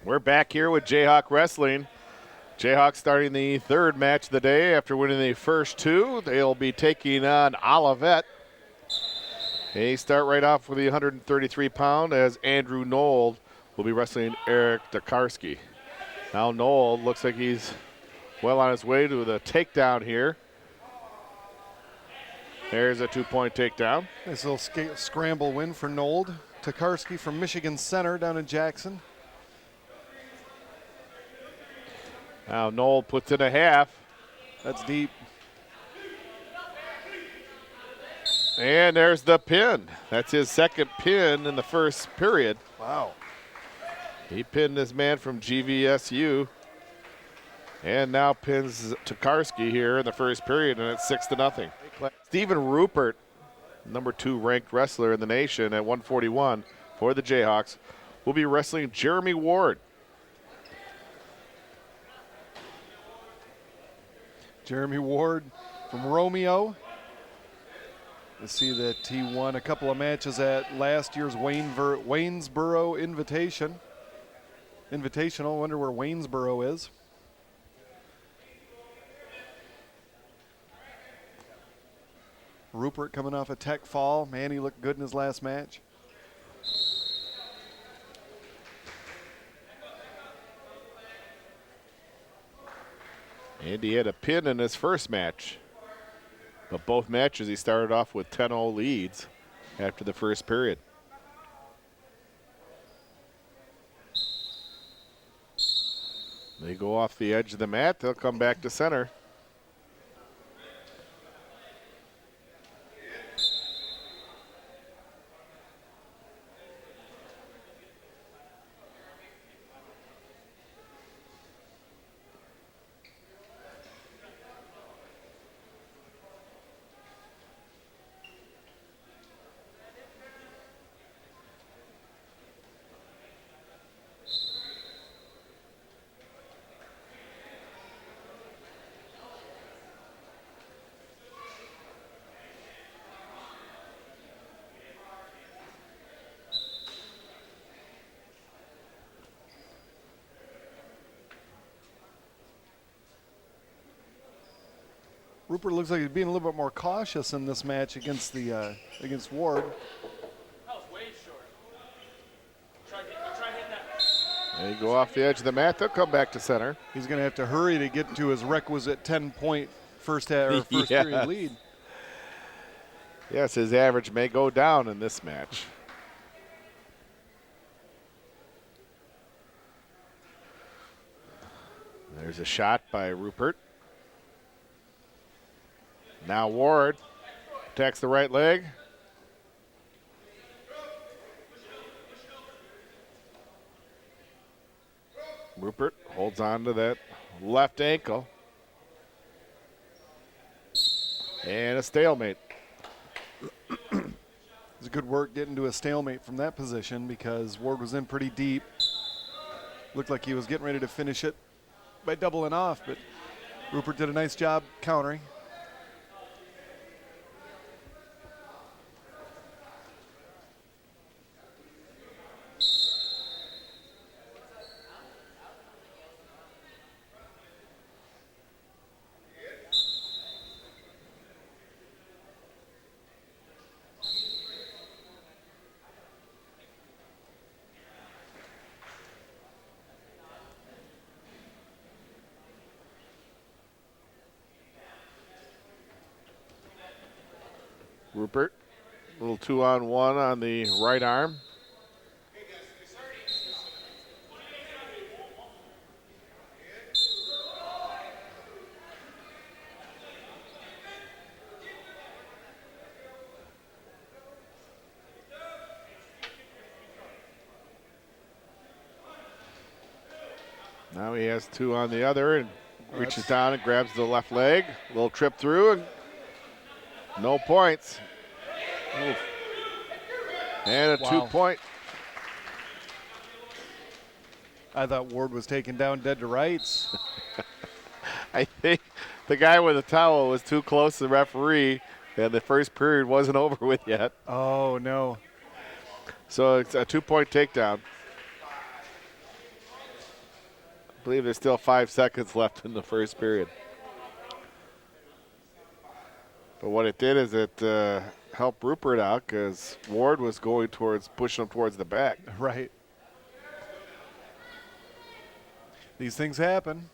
We're back here with Jayhawk Wrestling. Jayhawks starting the third match of the day after winning the first two. They'll be taking on Olivet. They start right off with the 133-pound as Andrew Knoll will be wrestling Eric Tokarski. Now Knoll looks like he's well on his way to the takedown here. There's a 2-point takedown. Nice little scramble win for Nold. Tokarski from Michigan Center down in Jackson. Now Knoll puts in a half. That's deep. And there's the pin. That's his second pin in the first period. Wow. He pinned this man from GVSU. And now pins Tokarski here in the first period, and it's 6-0. Stephen Rupert, number 2 ranked wrestler in the nation at 141 for the Jayhawks, will be wrestling Jeremy Ward. Jeremy Ward from Romeo. You see that he won a couple of matches at last year's Waynesboro Invitational. Wonder where Waynesboro is. Rupert coming off a tech fall. Man, he looked good in his last match. And he had a pin in his first match. But both matches he started off with 10-0 leads after the first period. They go off the edge of the mat. They'll come back to center. Rupert looks like he's being a little bit more cautious in this match against Ward. That was way short. Try hitting that. They go off the edge of the mat. They'll come back to center. He's going to have to hurry to get to his requisite 10-point first period lead. Yes, his average may go down in this match. There's a shot by Rupert. Now Ward attacks the right leg. Rupert holds on to that left ankle. And a stalemate. It's good work getting to a stalemate from that position because Ward was in pretty deep. Looked like he was getting ready to finish it by doubling off, but Rupert did a nice job countering. Rupert, a little 2-on-1 on the right arm. Now he has 2 on the other and reaches down and grabs the left leg. A little trip through and no points. Oof. And a 2-point. I thought Ward was taken down dead to rights. I think the guy with the towel was too close to the referee, and the first period wasn't over with yet. Oh, no. So it's a 2-point takedown. I believe there's still 5 seconds left in the first period. But what it did is it helped Rupert out because Ward was going towards, pushing him towards the back. Right. These things happen.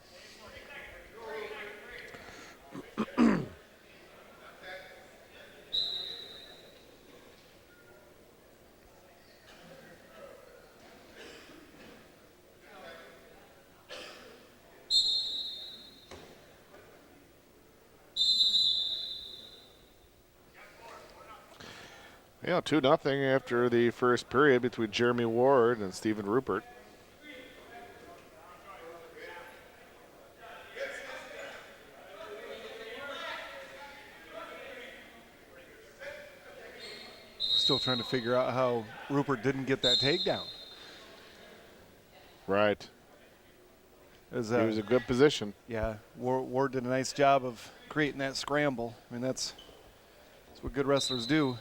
Yeah, 2-0 after the first period between Jeremy Ward and Stephen Rupert. Still trying to figure out how Rupert didn't get that takedown. Right. He was a good position. Yeah, Ward did a nice job of creating that scramble. I mean, that's what good wrestlers do.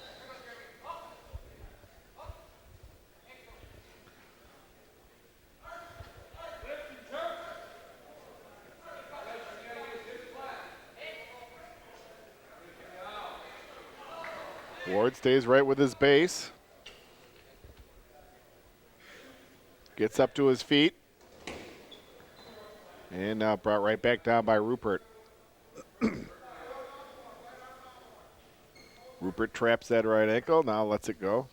Ward stays right with his base. Gets up to his feet. And now brought right back down by Rupert. Rupert traps that right ankle, now lets it go.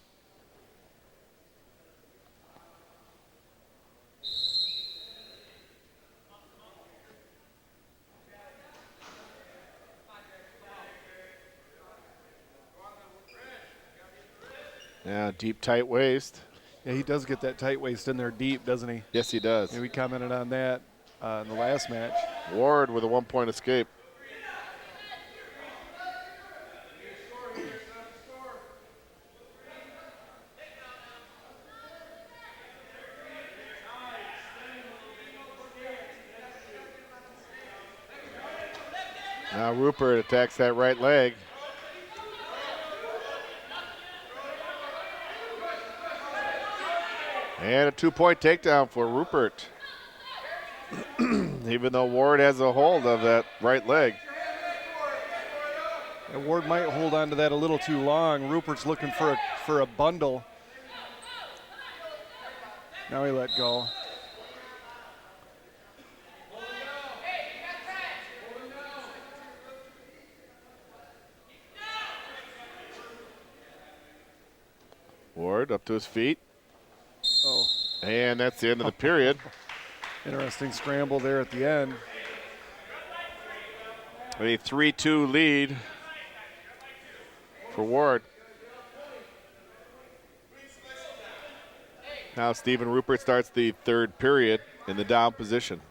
Yeah, deep, tight waist. Yeah, he does get that tight waist in there deep, doesn't he? Yes, he does. Yeah, we commented on that in the last match. Ward with a 1-point escape. Now Rupert attacks that right leg. And a 2-point takedown for Rupert. Even though Ward has a hold of that right leg. And Ward might hold on to that a little too long. Rupert's looking for a bundle. Now he let go. Ward up to his feet. Oh. And that's the end of the period. Interesting scramble there at the end. A 3-2 lead for Ward. Now Stephen Rupert starts the third period in the down position.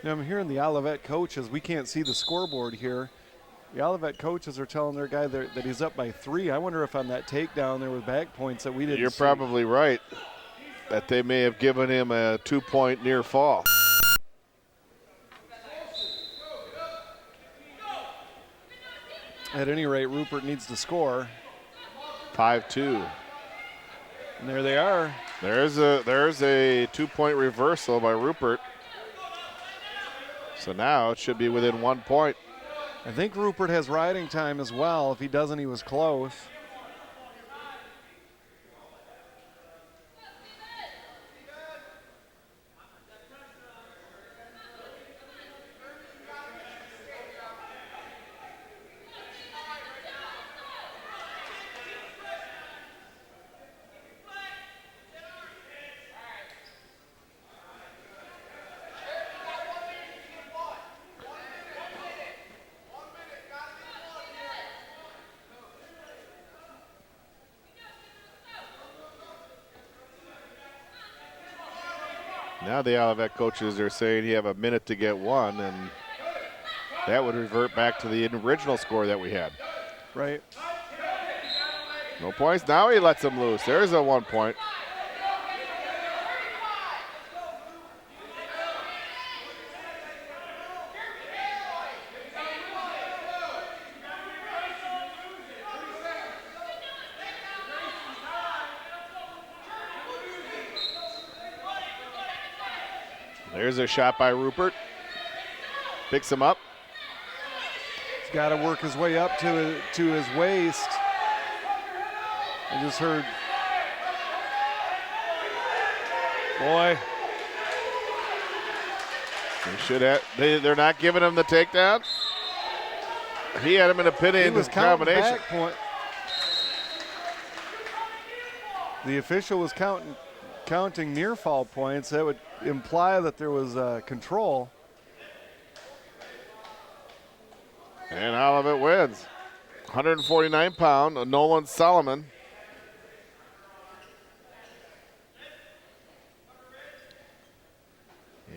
Now I'm hearing the Olivet coaches. We can't see the scoreboard here. The Olivet coaches are telling their guy that he's up by 3. I wonder if on that takedown there were back points that we didn't You're see. probably right that they may have given him a 2-point near fall. At any rate, Rupert needs to score. 5-2. And there they are. There's a 2-point reversal by Rupert. So now it should be within 1 point. I think Rupert has riding time as well. If he doesn't, he was close. Now the Olivet coaches are saying you have a minute to get one, and that would revert back to the original score that we had. Right. No points. Now he lets him loose. There's a 1 point. There's a shot by Rupert. Picks him up. He's got to work his way up to his waist. I just heard, boy. They should have. They're not giving him the takedown. He had him in a pinning combination. Back point. The official was counting near fall points. That would imply that there was control. And Olivet wins. 149-pound Nolan Solomon.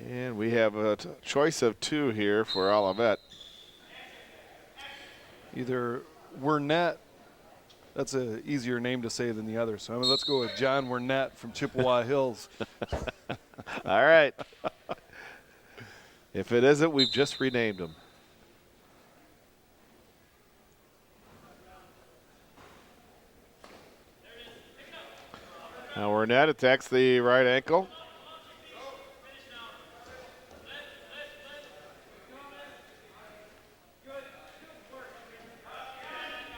And we have a choice of two here for Olivet. Either Wernette, that's an easier name to say than the other. So let's go with John Wernette from Chippewa Hills. All right. If it isn't, we've just renamed him. Now Wernette attacks the right ankle.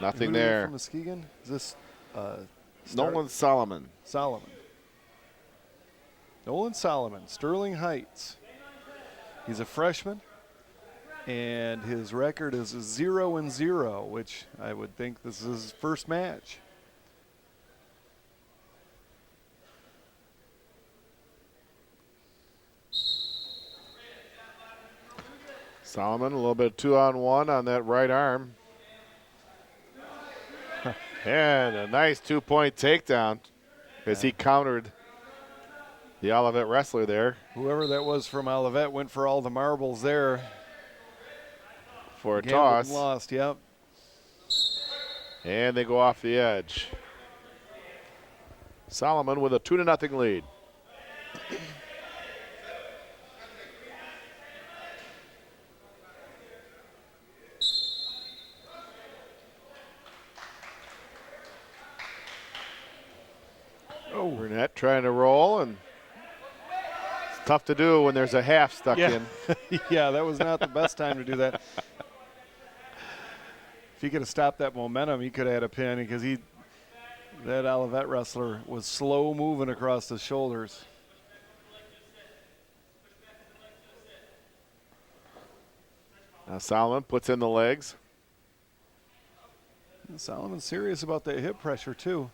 Nothing there. From Muskegon? Is this Nolan Solomon. Solomon. Nolan Solomon, Sterling Heights. He's a freshman, and his record is 0-0, which I would think this is his first match. Solomon, a little bit of 2-on-1 on that right arm. And a nice 2-point takedown as he countered the Olivet wrestler there. Whoever that was from Olivet went for all the marbles there. For a Gambled toss. and lost, yep. And they go off the edge. Solomon with a 2-0 lead. Burnett trying to roll, and it's tough to do when there's a half stuck in. Yeah, that was not the best time to do that. If he could have stopped that momentum, he could have had a pin because that Olivet wrestler was slow moving across the shoulders. Now Solomon puts in the legs. And Solomon's serious about that hip pressure too.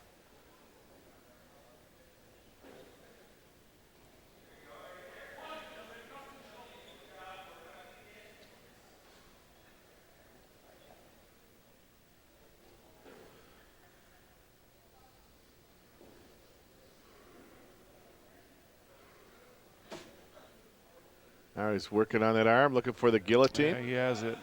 Now he's working on that arm, looking for the guillotine. Yeah, he has it.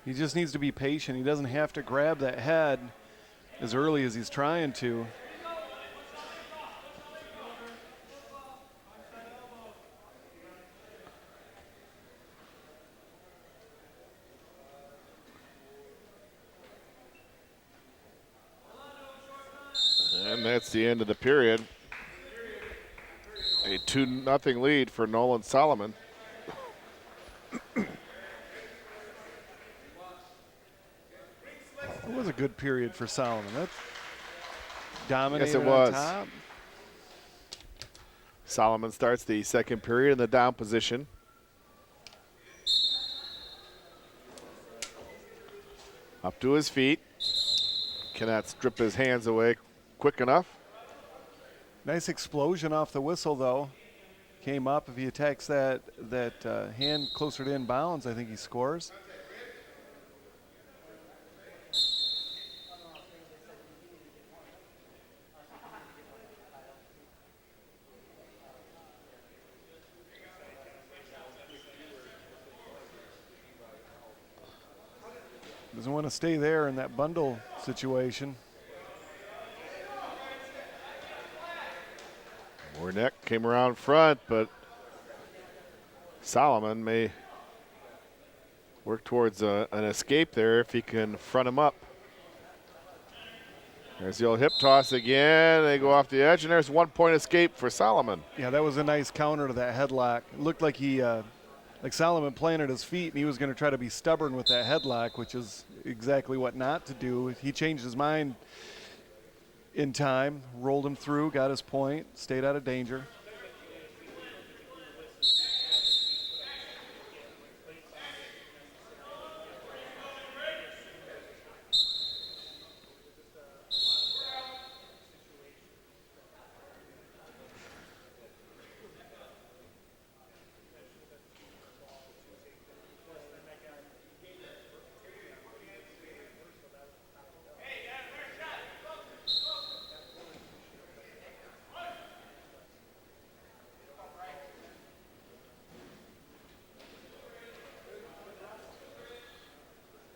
He just needs to be patient. He doesn't have to grab that head as early as he's trying to. And that's the end of the period. A 2-0 lead for Nolan Solomon. It was a good period for Solomon. That dominated Yes, it was. on top. Solomon starts the second period in the down position. Up to his feet. Cannot strip his hands away quick enough. Nice explosion off the whistle, though. Came up. If he attacks that hand closer to inbounds, I think he scores. Doesn't want to stay there in that bundle situation. Burnett came around front, but Solomon may work towards an escape there if he can front him up. There's the old hip toss again. They go off the edge, and there's 1 point escape for Solomon. Yeah, that was a nice counter to that headlock. It looked like like Solomon planted his feet, and he was going to try to be stubborn with that headlock, which is exactly what not to do. He changed his mind in time, rolled him through, got his point, stayed out of danger.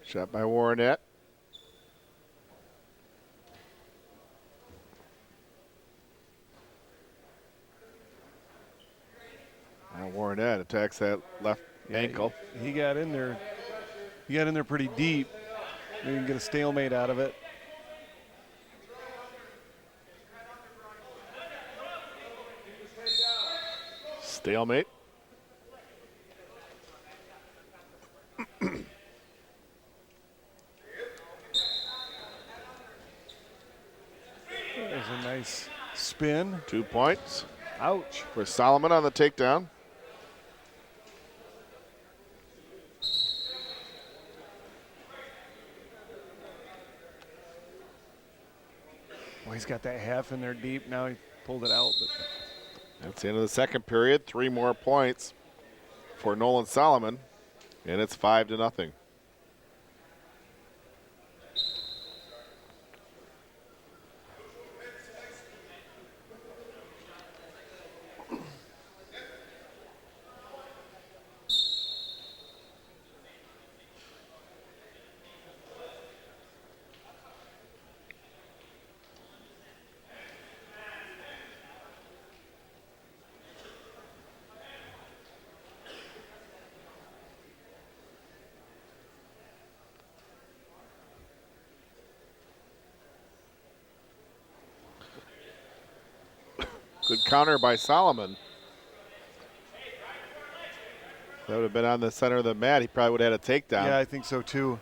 Shot by Warnett. Now Warnett attacks that left ankle. He got in there. He got in there pretty deep. Maybe you can get a stalemate out of it. Stalemate. There's a nice spin. 2 points Ouch. for Solomon on the takedown. Well, he's got that half in there deep. Now he pulled it out. But That's the end of the second period. 3 more points for Nolan Solomon, and it's 5-0. Good counter by Solomon. That would have been on the center of the mat. He probably would have had a takedown. yeah, I think so too.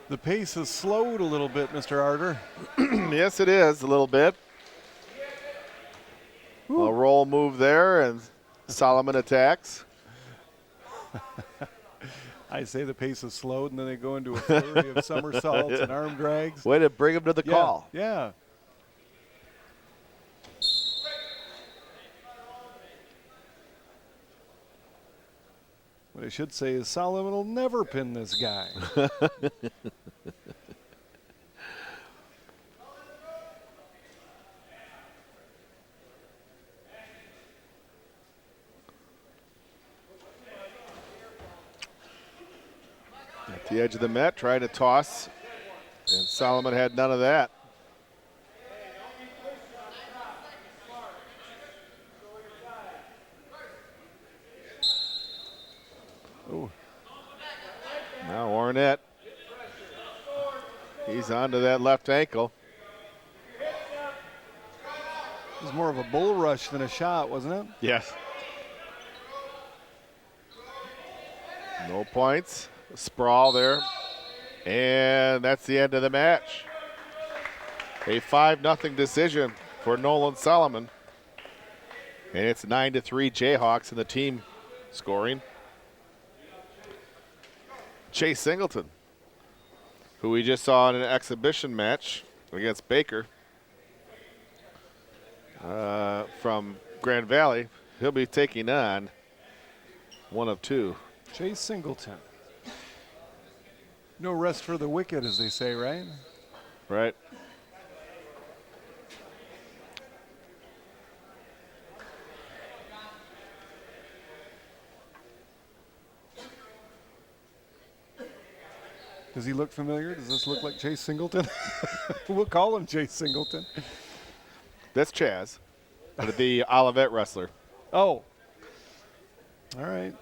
The pace has slowed a little bit, Mr. Arter. Yes, it is a little bit. A roll move there, and Solomon attacks. I say the pace has slowed, and then they go into a flurry of somersaults and arm drags. Way to bring him to the call. Yeah. What I should say is Solomon will never pin this guy. At the edge of the mat, tried to toss, and Solomon had none of that. Ooh. Now Warnett. He's onto that left ankle. It was more of a bull rush than a shot, wasn't it? Yes. No points. Sprawl there. And that's the end of the match. A 5-0 decision for Nolan Solomon. And it's 9-3 Jayhawks in the team scoring. Chase Singleton, who we just saw in an exhibition match against Baker from Grand Valley. He'll be taking on one of two. Chase Singleton. No rest for the wicked, as they say, right? Right. Does he look familiar? Does this look like Chase Singleton? We'll call him Chase Singleton. That's Chaz, the Olivet wrestler. Oh. All right.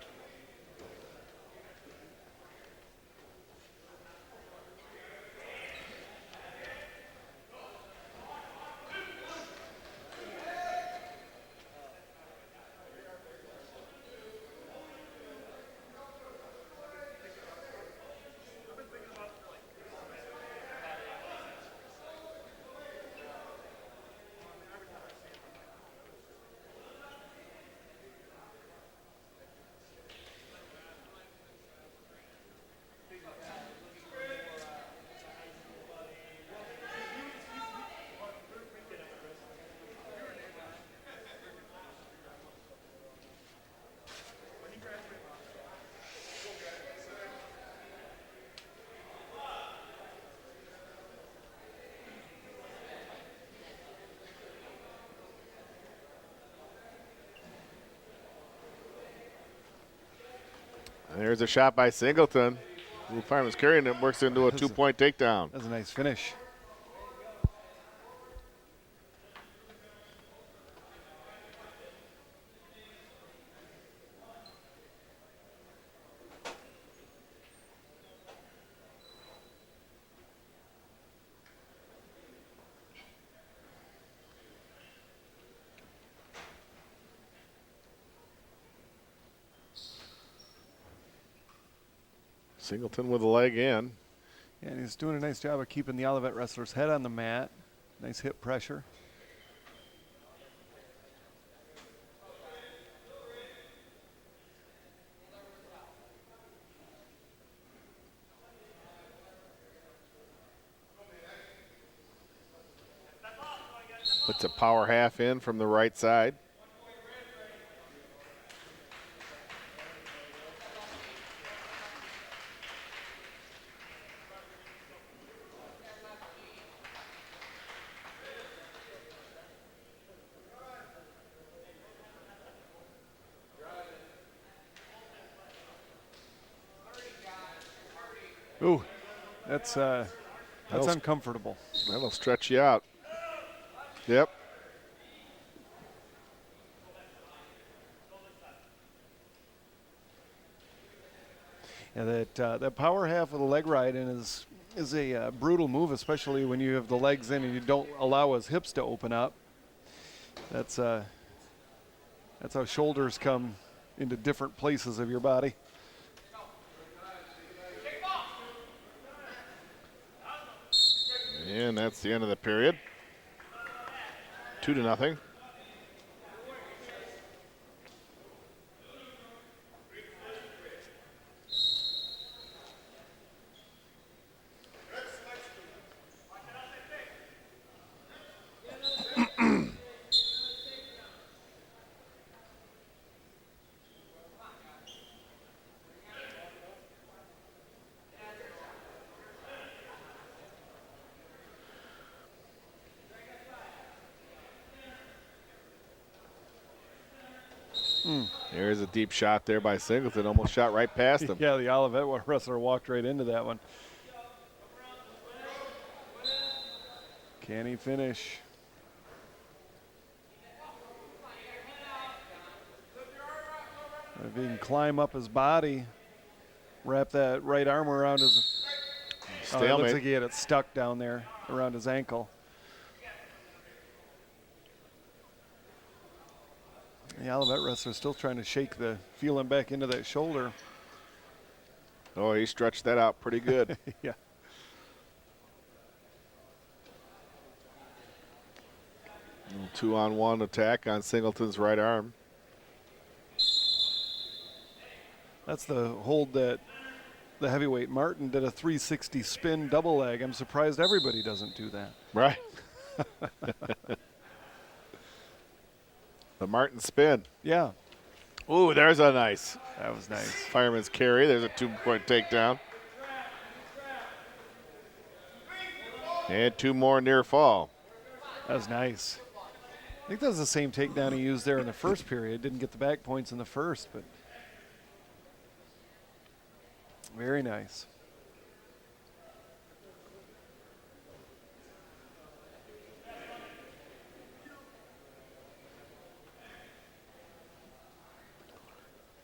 And there's a shot by Singleton. Blue Fireman's carrying it, works into a two-point takedown. That's a nice finish. Singleton with a leg in. Yeah, and he's doing a nice job of keeping the Olivet wrestler's head on the mat. Nice hip pressure. Puts a power half in from the right side. Ooh, that's uncomfortable. That'll stretch you out. Yep. Yeah, that power half of the leg ride in is a brutal move, especially when you have the legs in and you don't allow his hips to open up. That's how shoulders come into different places of your body. And that's the end of the period. 2-0. There's a deep shot there by Singleton. Almost shot right past him. Yeah, the Olivet wrestler walked right into that one. Can he finish? If he can climb up his body, wrap that right arm around his. Oh, it looks like he had it stuck down there around his ankle. The Olivet wrestler still trying to shake the feeling back into that shoulder. Oh, he stretched that out pretty good. Yeah. 2-on-1 attack on Singleton's right arm. That's the hold that the heavyweight Martin did, a 360 spin double leg. I'm surprised everybody doesn't do that. Right. The Martin spin. Yeah, Ooh, there's a nice that was nice. fireman's carry. There's a 2-point takedown. And 2 more near fall. That was nice. I think that was the same takedown he used there in the first period. Didn't get the back points in the first, but very nice.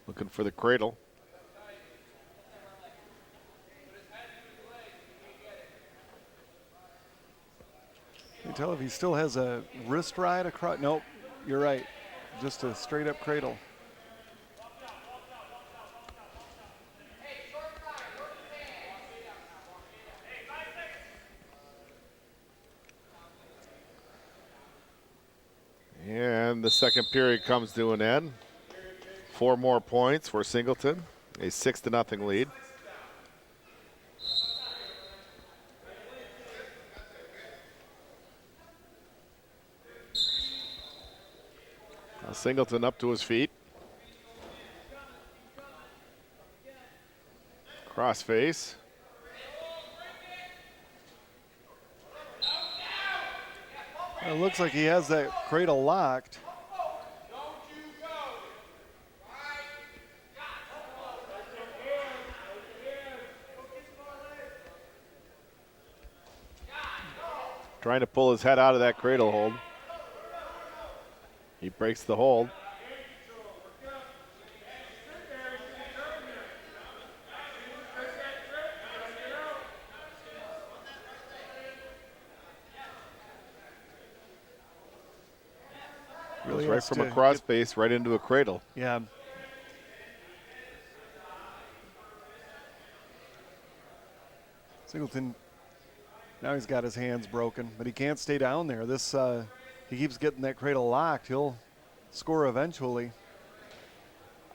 Looking for the cradle. Can you tell if he still has a wrist ride across? Nope, you're right. Just a straight up cradle. And the second period comes to an end. 4 more points for Singleton. A 6-0 lead. Now Singleton up to his feet. Cross face. It looks like he has that cradle locked. Trying to pull his head out of that cradle hold. He breaks the hold. Really Goes right from a cross face right into a cradle. Yeah. Singleton, now he's got his hands broken, but he can't stay down there. This, he keeps getting that cradle locked. He'll score eventually.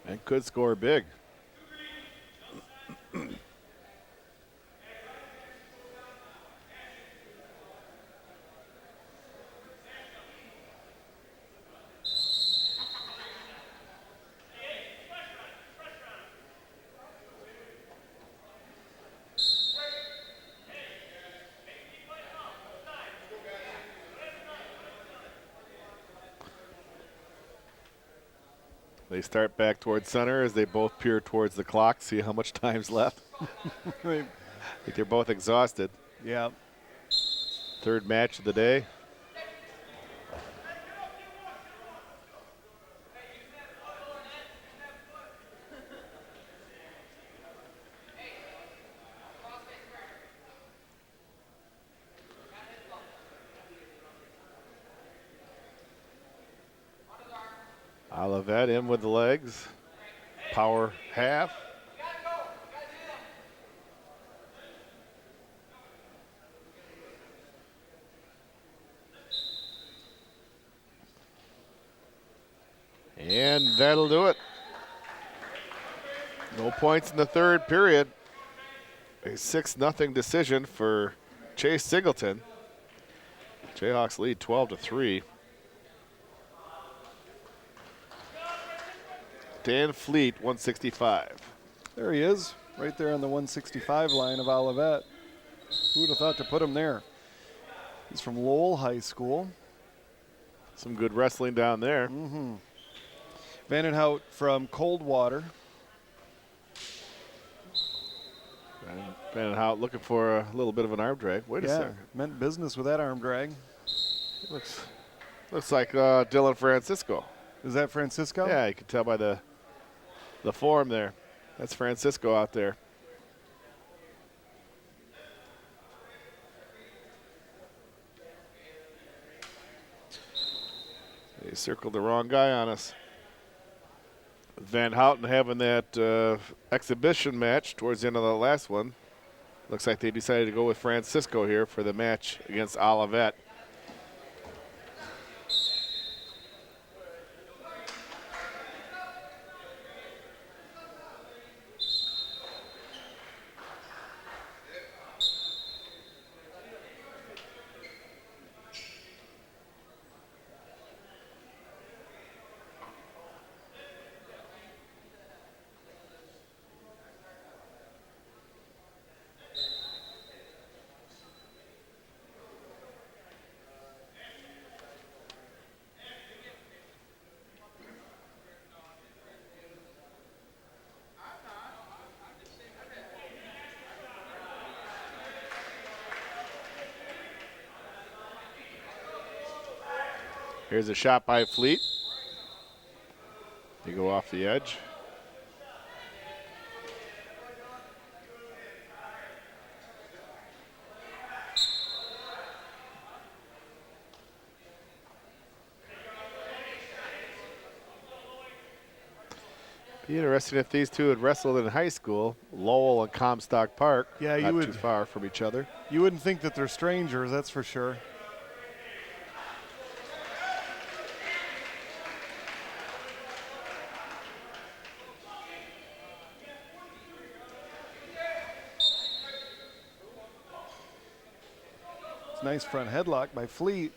And could score big. They start back towards center as they both peer towards the clock, see how much time's left. I think they're both exhausted. Yeah. Third match of the day. Olivet in with the legs. Power half. And that'll do it. No points in the third period. A 6-0 decision for Chase Singleton. Jayhawks lead 12-3. Dan Fleet, 165. There he is, right there on the 165 line of Olivet. Who would have thought to put him there? He's from Lowell High School. Some good wrestling down there. Vandenhout from Coldwater. Vandenhout looking for a little bit of an arm drag. Wait a second. Meant business with that arm drag. Looks like Dylan Francisco. Is that Francisco? Yeah, you can tell by the form there. That's Francisco out there. They circled the wrong guy on us. Van Houten having that exhibition match towards the end of the last one. Looks like they decided to go with Francisco here for the match against Olivet. Here's a shot by Fleet. They go off the edge. Be interesting if these two had wrestled in high school, Lowell and Comstock Park. Yeah, not you too would. far from each other. You wouldn't think that they're strangers, that's for sure. It's a nice front headlock by Fleet.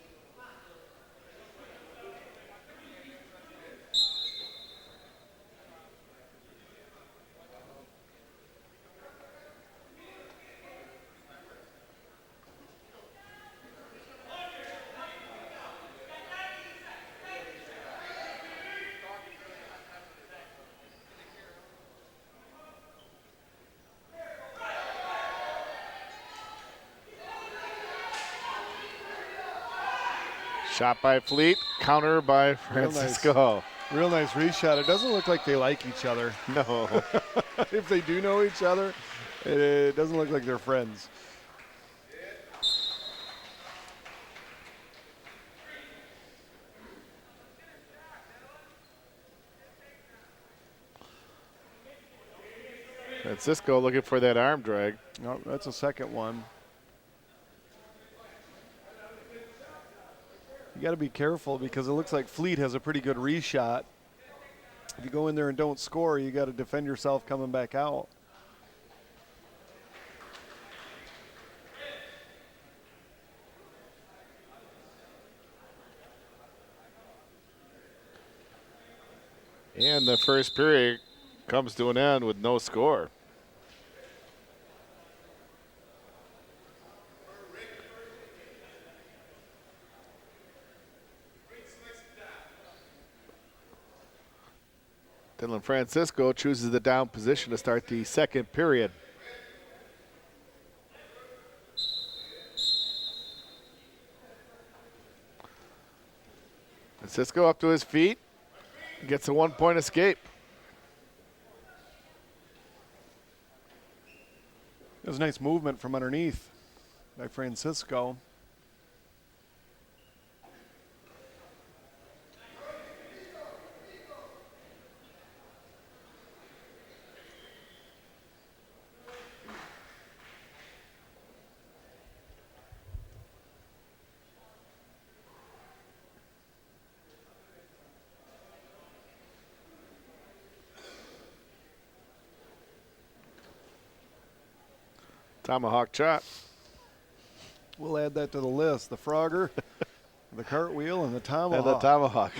Shot by Fleet, counter by Francisco. Real nice reshot. It doesn't look like they like each other. No. If they do know each other, it doesn't look like they're friends. Francisco looking for that arm drag. No, that's a second one. You got to be careful because it looks like Fleet has a pretty good reshot. If you go in there and don't score, you got to defend yourself coming back out. And the first period comes to an end with no score. Dylan Francisco chooses the down position to start the second period. Francisco up to his feet, gets a 1-point escape. It was nice movement from underneath by Francisco. Tomahawk chop. We'll add that to the list. The Frogger, the cartwheel, and the tomahawk. And the tomahawk.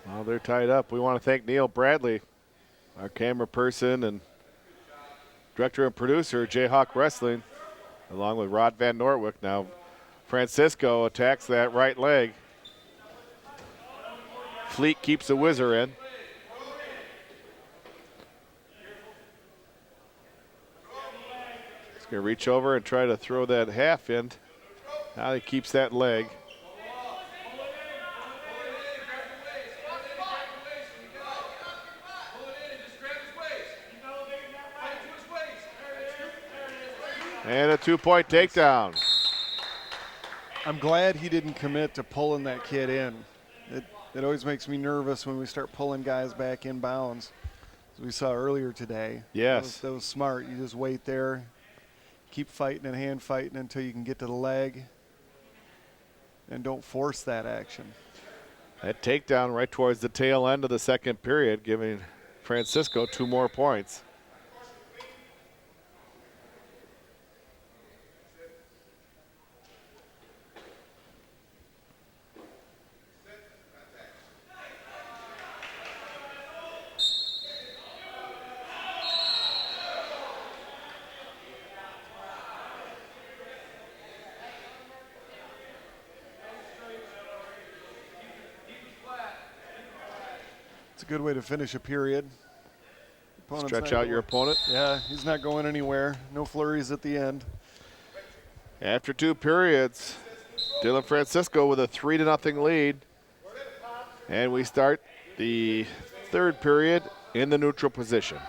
Well, they're tied up. We want to thank Neil Bradley, our camera person and director and producer, Jayhawk Wrestling, along with Rod Van Nortwick. Now, Francisco attacks that right leg. Fleet keeps the whizzer in. He's going to reach over and try to throw that half in. Now he keeps that leg. And a 2-point takedown. I'm glad he didn't commit to pulling that kid in. It always makes me nervous when we start pulling guys back in bounds, as we saw earlier today. Yes. That was smart. You just wait there, keep fighting and hand fighting until you can get to the leg, and don't force that action. That takedown right towards the tail end of the second period, giving Francisco 2 more points. It's a good way to finish a period. Stretch out your opponent. Yeah, he's not going anywhere. No flurries at the end. After 2 periods, Dylan Francisco with a 3-0 lead. And we start the 3rd period in the neutral position.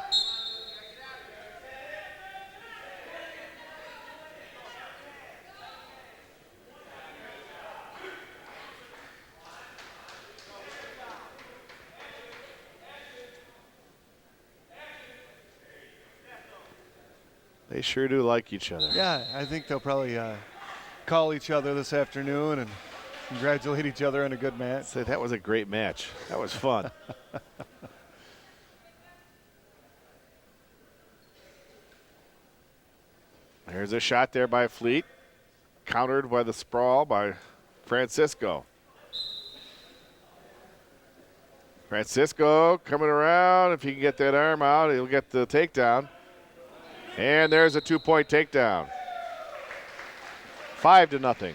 They sure do like each other. Yeah, I think they'll probably call each other this afternoon and congratulate each other on a good match. Say that was a great match. That was fun. There's a shot there by Fleet, countered by the sprawl by Francisco. Francisco coming around. If he can get that arm out, he'll get the takedown. And there's a 2-point takedown. 5-0.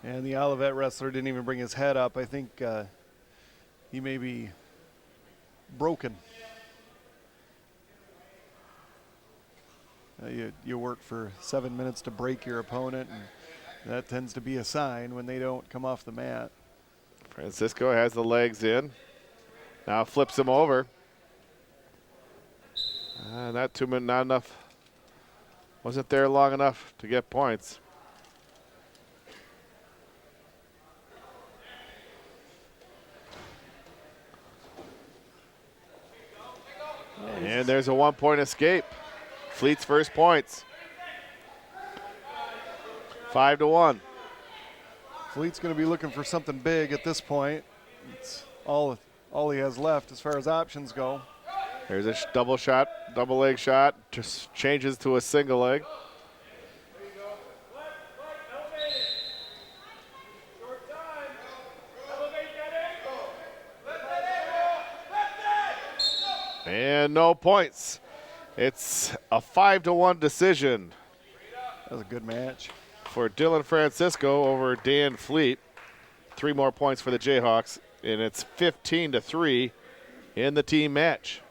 And the Olivet wrestler didn't even bring his head up. I think he may be broken. You work for 7 minutes to break your opponent, and that tends to be a sign when they don't come off the mat. Francisco has the legs in. Now flips him over. Not enough. Wasn't there long enough to get points. And there's a 1-point escape. Fleet's first points. 5-1. Fleet's going to be looking for something big at this point. It's all he has left as far as options go. There's a double leg shot. Just changes to a single leg. And no points. It's a 5-1 decision. That was a good match For Dylan Francisco over Dan Fleet. 3 more points for the Jayhawks, and it's 15-3 in the team match.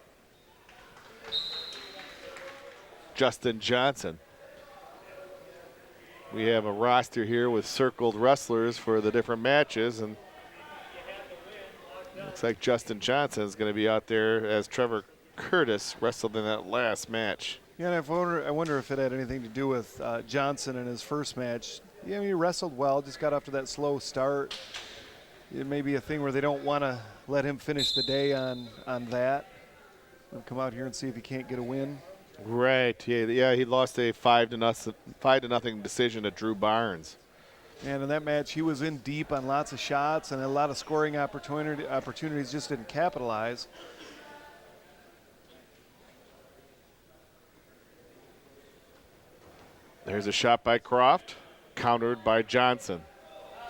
Justin Johnson. We have a roster here with circled wrestlers for the different matches, and looks like Justin Johnson is going to be out there as Trevor Curtis wrestled in that last match. Yeah, and I wonder if it had anything to do with Johnson in his first match. Yeah, I mean, he wrestled well, just got off to that slow start. It may be a thing where they don't want to let him finish the day on that. They'll come out here and see if he can't get a win. Right. Yeah. He lost a 5-0 decision to Drew Barnes. And in that match, he was in deep on lots of shots and a lot of scoring opportunities, just didn't capitalize. There's a shot by Croft, countered by Johnson.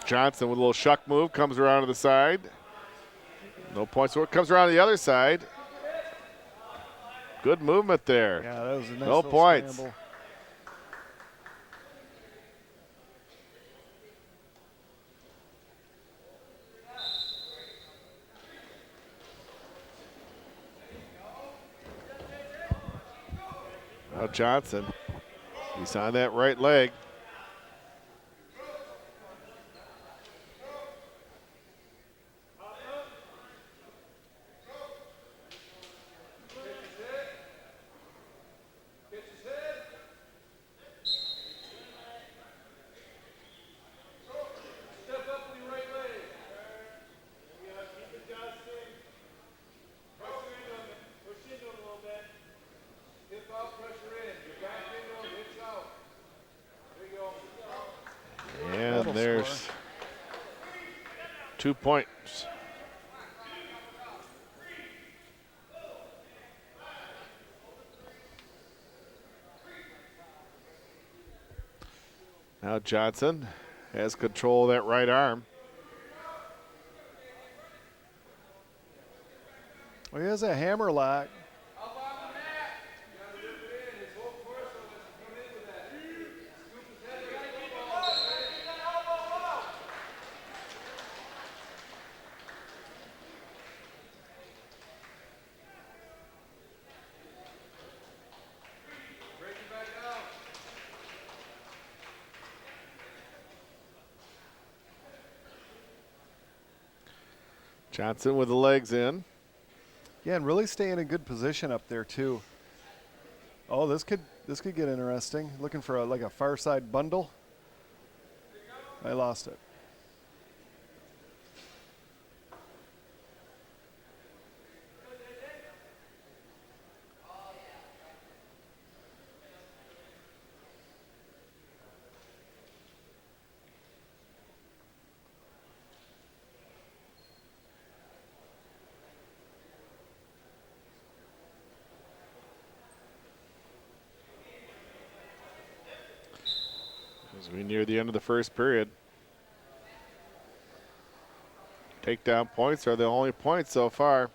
Johnson with a little shuck move, comes around to the side. No points. So it comes around to the other side. Good movement there. Yeah, that was a nice no points. Scramble. Now Johnson, he's on that right leg. And there's 2 points. Now Johnson has control of that right arm. Well, he has a hammer lock. Johnson with the legs in. Yeah, and really staying in good position up there too. Oh, this could get interesting. Looking for like a far side bundle. I lost it. As we near the end of the first period. Takedown points are the only points so far.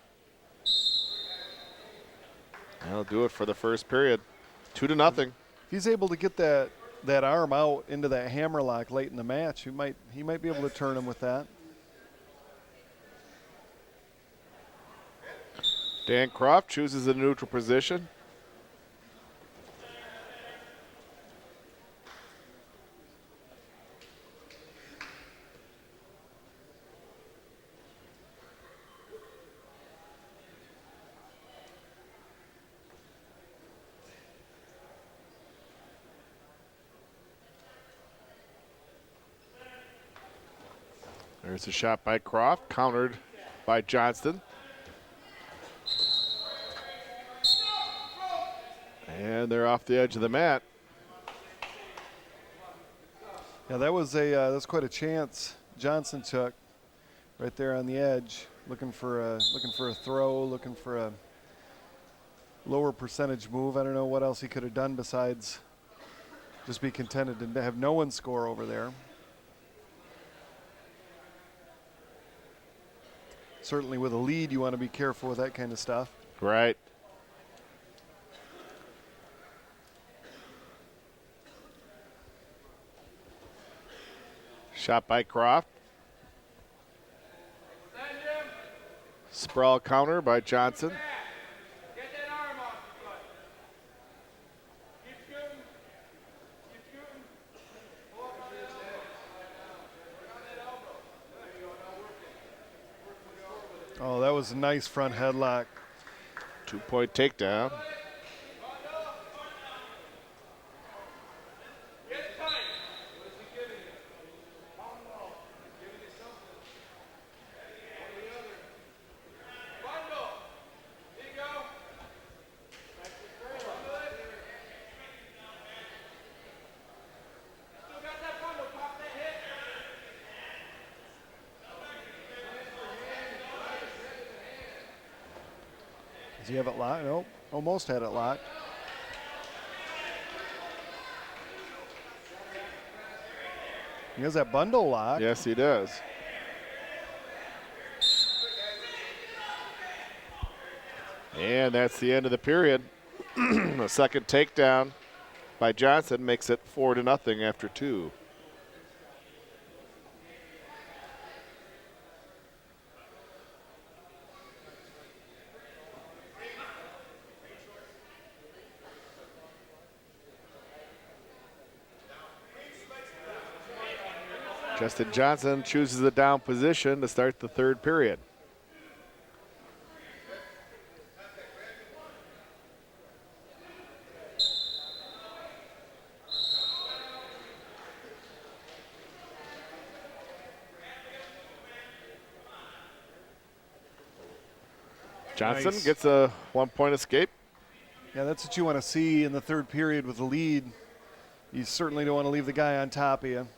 That'll do it for the first period. 2-0. If he's able to get that arm out into that hammerlock late in the match, he might be able to turn him with that. Dan Croft chooses a neutral position. There's a shot by Croft, countered by Johnston. And they're off the edge of the mat. Yeah, that's quite a chance Johnson took right there on the edge, looking for a throw, looking for a lower percentage move. I don't know what else he could have done besides just be contented to have no one score over there. Certainly with a lead, you want to be careful with that kind of stuff. Right. Shot by Croft. Sprawl counter by Johnson. Get that arm off the foot. Keep shooting. Keep shooting. Pull up on that elbow. Work on that elbow. There you go. Now work it. Oh, that was a nice front headlock. 2-point takedown. Get tight. What is he giving you? Bundle. He's giving you something. One or the other. Bundle. There you go. Bundle it. Still got that bundle. Pop that hit. Does he have it locked? Nope, almost had it locked. He has that bundle locked. Yes, he does. And that's the end of the period. The second takedown by Johnson makes it 4-0 after 2. Justin Johnson chooses the down position to start the third period. Johnson Nice. gets a 1-point escape. Yeah, that's what you want to see in the third period with the lead. You certainly don't want to leave the guy on top of you.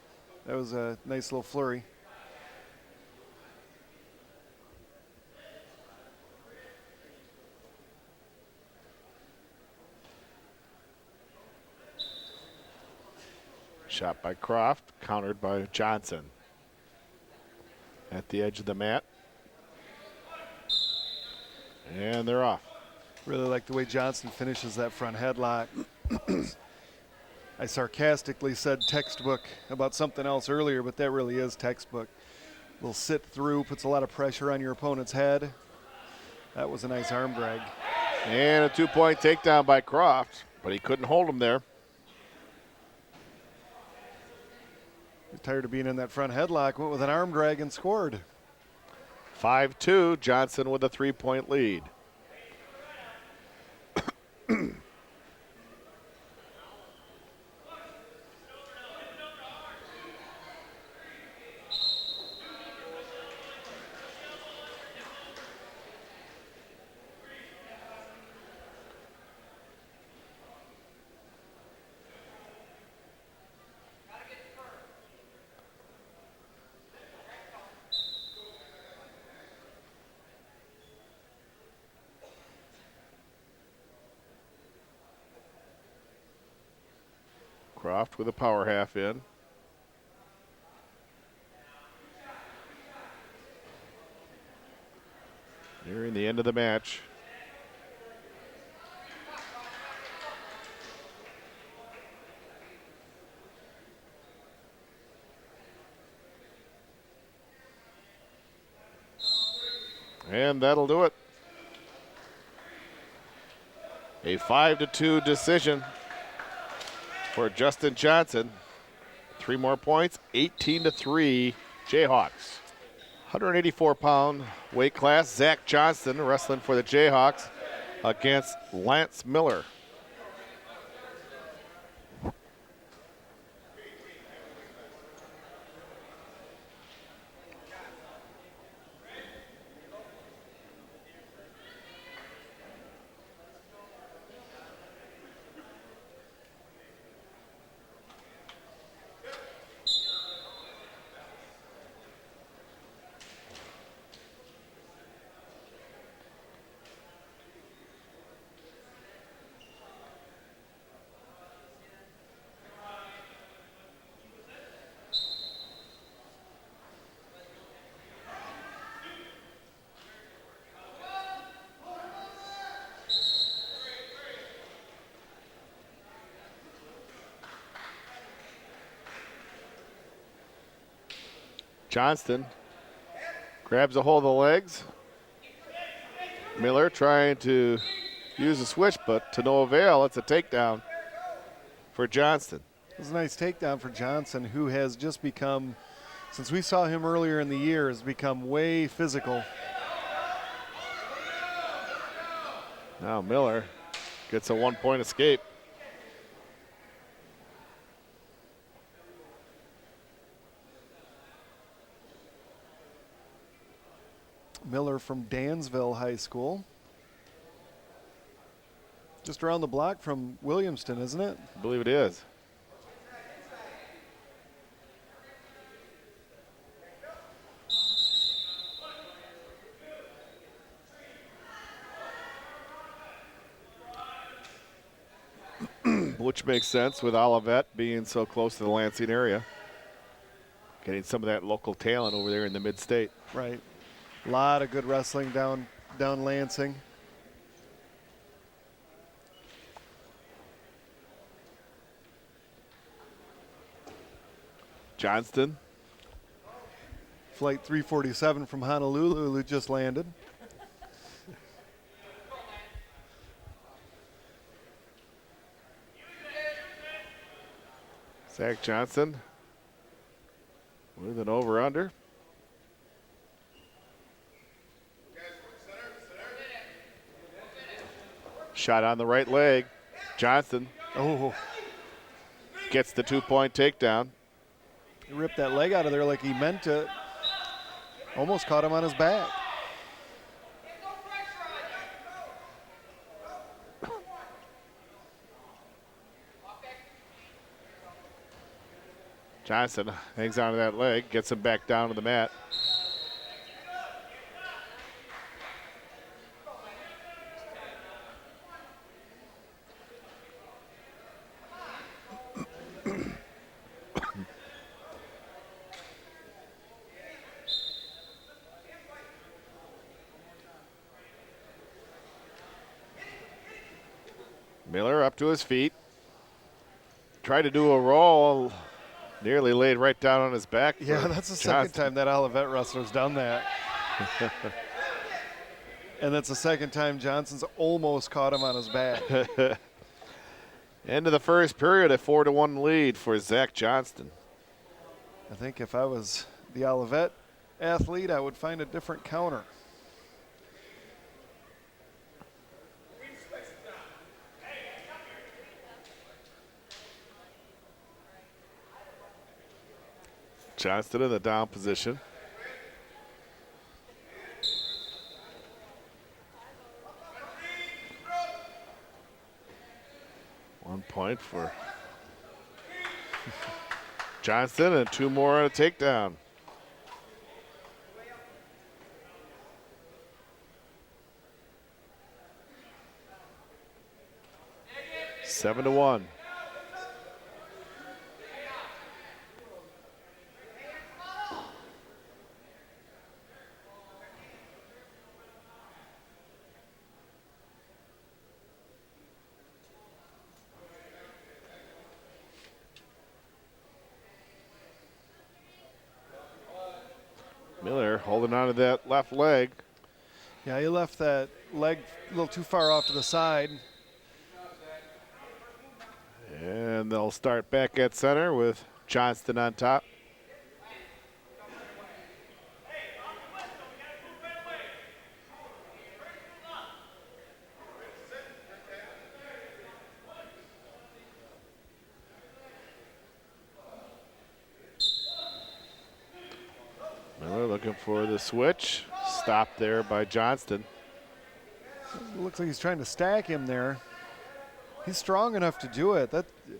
That was a nice little flurry. Shot by Croft, countered by Johnson. At the edge of the mat. And they're off. Really like the way Johnson finishes that front headlock. I sarcastically said textbook about something else earlier, but that really is textbook. Little sit through, puts a lot of pressure on your opponent's head. That was a nice arm drag. And a 2-point takedown by Croft, but he couldn't hold him there. He's tired of being in that front headlock, went with an arm drag and scored. 5-2, Johnson with a 3-point lead. Croft with a power half in. Nearing the end of the match. And that'll do it. A 5-2 decision for Justin Johnson. 3 more points, 18-3 Jayhawks. 184-pound weight class, Zach Johnston wrestling for the Jayhawks against Lance Miller. Johnston grabs a hold of the legs. Miller trying to use a switch, but to no avail. It's a takedown for Johnston. It was a nice takedown for Johnson, who has just become, since we saw him earlier in the year, has become way physical. Now Miller gets a 1-point escape. Miller from Dansville High School. Just around the block from Williamston, isn't it? I believe it is. Which makes sense with Olivet being so close to the Lansing area. Getting some of that local talent over there in the mid-state. Right. A lot of good wrestling down Lansing. Johnston. Flight 347 from Honolulu just landed. Zach Johnson with an over-under. Shot on the right leg. Johnson gets the 2-point takedown. He ripped that leg out of there like he meant to. Almost caught him on his back. Johnson hangs onto that leg, gets him back down to the mat. Miller up to his feet. Tried to do a roll. Nearly laid right down on his back. Yeah, that's the second time that Olivet wrestler's done that. And that's the second time Johnson's almost caught him on his back. End of the first period, a 4-1 lead for Zach Johnston. I think if I was the Olivet athlete, I would find a different counter. Johnston in the down position. One point for Johnston and 2 more on a takedown. Seven to 1. Miller holding on to that left leg. Yeah, he left that leg a little too far off to the side. And they'll start back at center with Johnston on top. Miller looking for the switch. Stopped there by Johnston. Looks like he's trying to stack him there. He's strong enough to do it.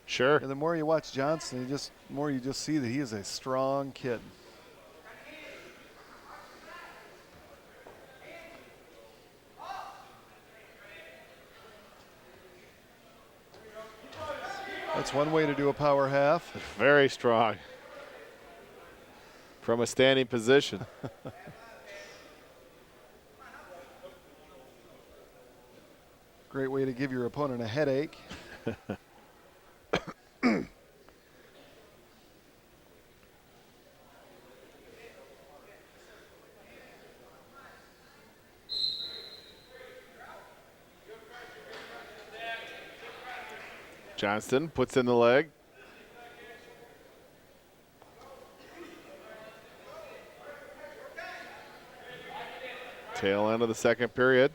Sure. The more you watch Johnston, the more you just see that he is a strong kid. That's one way to do a power half. Very strong. From a standing position. Great way to give your opponent a headache. Johnston puts in the leg. Tail end of the second period.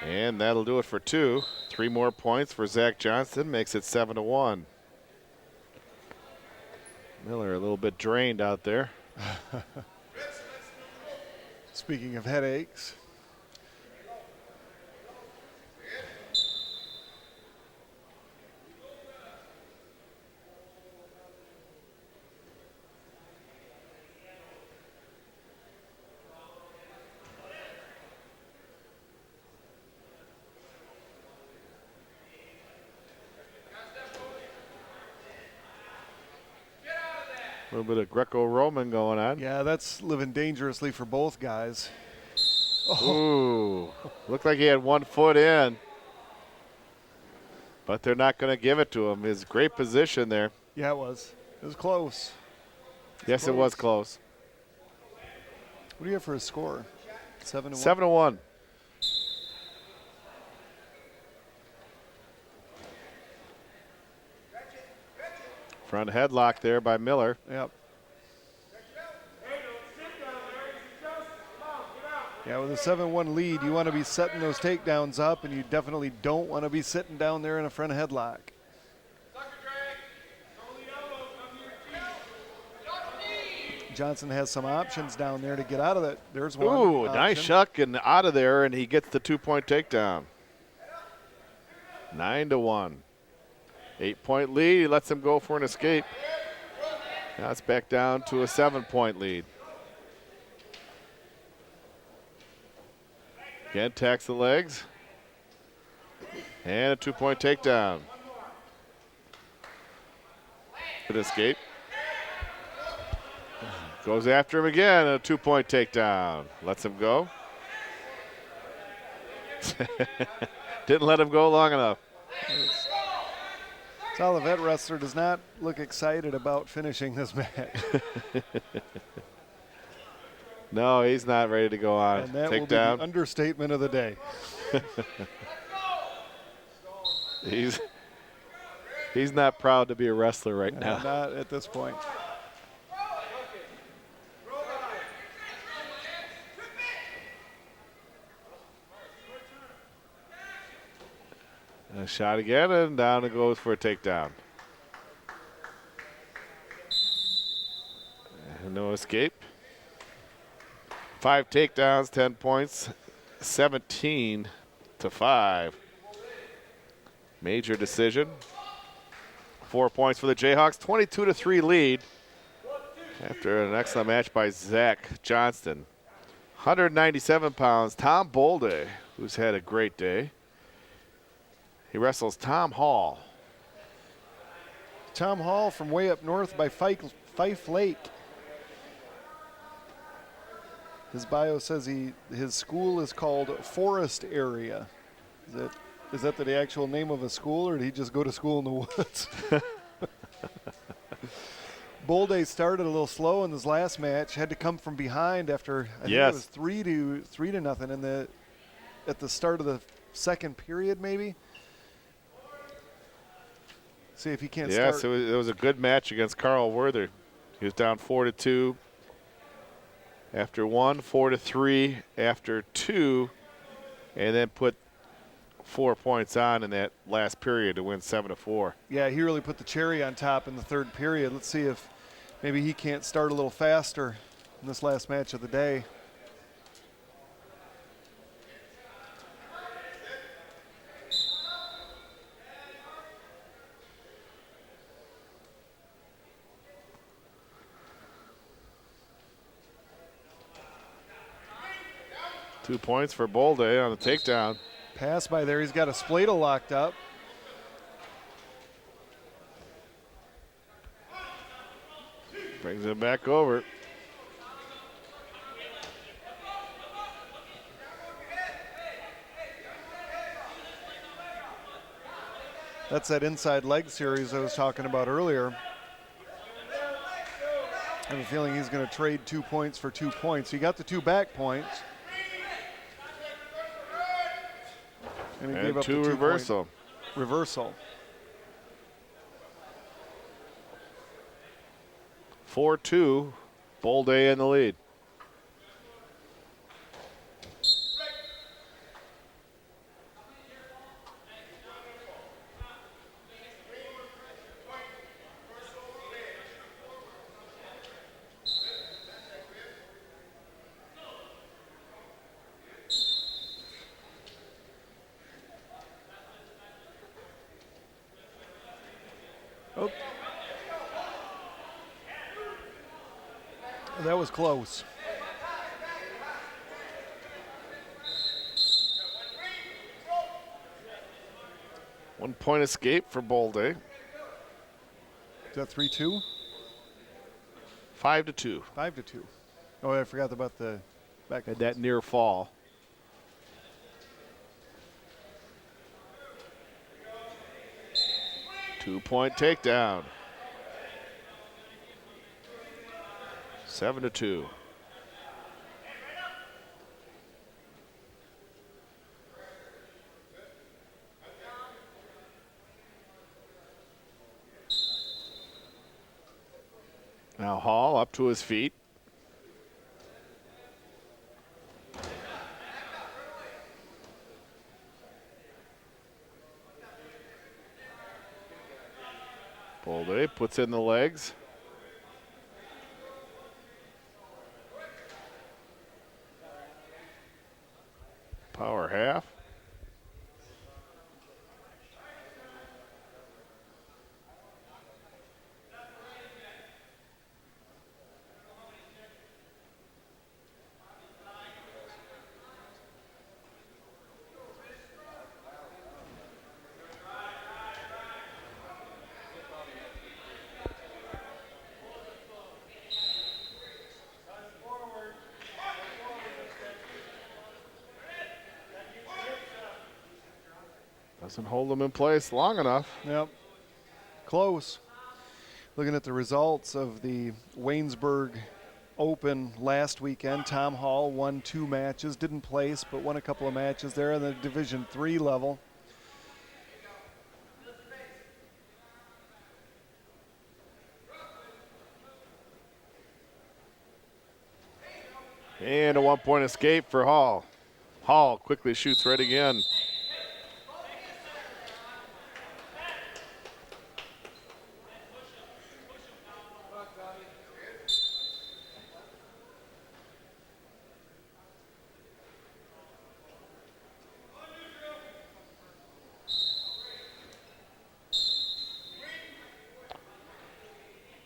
And that'll do it for 2. 3 more points for Zach Johnston, makes it 7 to 1. Miller a little bit drained out there. Speaking of headaches. A little bit of Greco-Roman going on. Yeah, that's living dangerously for both guys. Ooh, looked like he had 1 foot in. But they're not going to give it to him. His great position there. Yeah, it was. It was close. Yes, it was close. What do you have for a score? 7 to 1? 7 to 1. Front headlock there by Miller. Yep. Yeah, with a 7-1 lead, you want to be setting those takedowns up, and you definitely don't want to be sitting down there in a front headlock. Johnson has some options down there to get out of that. There's one. Ooh, option. nice shuck and out of there, and he gets the 2-point takedown. 9 to 1. 8-point lead. He lets him go for an escape. Now it's back down to a 7-point lead. Again, tacks the legs. And a 2-point takedown. Good escape. Goes after him again, a 2-point takedown. Lets him go. Didn't let him go long enough. This Olivet wrestler does not look excited about finishing this match. No, he's not ready to go on. And that will be Takedown. the understatement of the day. He's He's not proud to be a wrestler right now. Not at this point. A shot again, and down it goes for a takedown. And no escape. 5 takedowns, 10 points, 17-5. Major decision. 4 points for the Jayhawks, 22-3 lead after an excellent match by Zach Johnston. 197 pounds, Tom Bolde, who's had a great day. He wrestles Tom Hall. Tom Hall from way up north by Fife Lake. His bio says his school is called Forest Area. Is that the actual name of a school, or did he just go to school in the woods? Bolde started a little slow in his last match. Had to come from behind after I think it was 3-0 at the start of the second period, maybe. See if he can't start. Yes, it was a good match against Carl Werther. He was down 4-2 after 1, 4-3 after 2, and then put 4 points on in that last period to win 7-4. Yeah, he really put the cherry on top in the third period. Let's see if maybe he can't start a little faster in this last match of the day. Two points for Bolde on the takedown. Pass by there. He's got a Splata locked up. Brings it back over. That's that inside leg series I was talking about earlier. I have a feeling he's going to trade 2 points for 2 points. He got the 2 back points. And he gave up the 2 reversal. Reversal. 4-2, Bolde in the lead. Oh. That was close. One point escape for Bolde. Is that 3-2? 5-2. 5-2. Oh, I forgot about the back. Had that near fall. Two-point takedown. 7-2. Now Hall up to his feet. Bolde puts in the legs. Power half. Doesn't hold them in place long enough. Yep. Close. Looking at the results of the Waynesburg Open last weekend, Tom Hall won 2 matches, didn't place, but won a couple of matches there in the Division III level. And a 1-point escape for Hall. Hall quickly shoots right again.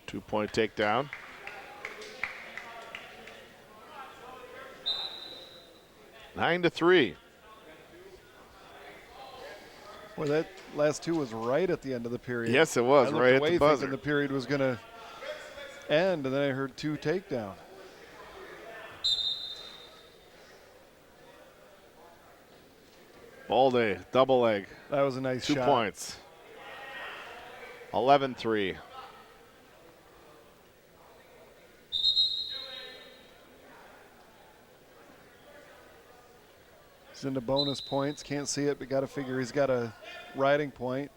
Two-point takedown. Nine to 3. Well, that last two was right at the end of the period. Yes, it was, I looked right at away the buzzer. thinking the period was going to end, and then I heard two takedown. Balde, double leg. That was a nice 2 shot. points. 11-3. He's into bonus points. Can't see it, but got to figure he's got a riding point.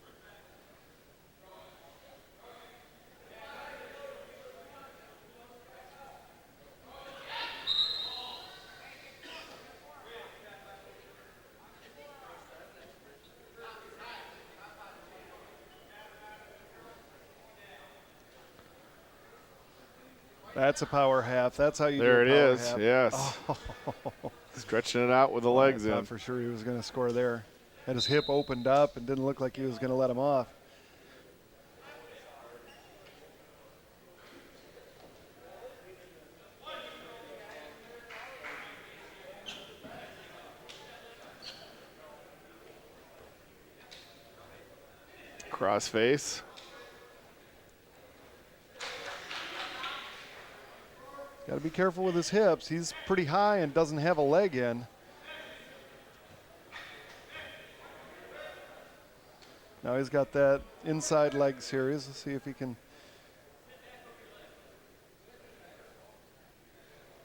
That's a power half. That's how you There do it a power is, half. yes. Oh. Stretching it out with the legs I thought in. for sure he was going to score there. Had his hip opened up and didn't look like he was going to let him off. Cross face. Got to be careful with his hips. He's pretty high and doesn't have a leg in. Now he's got that inside leg series. Let's see if he can.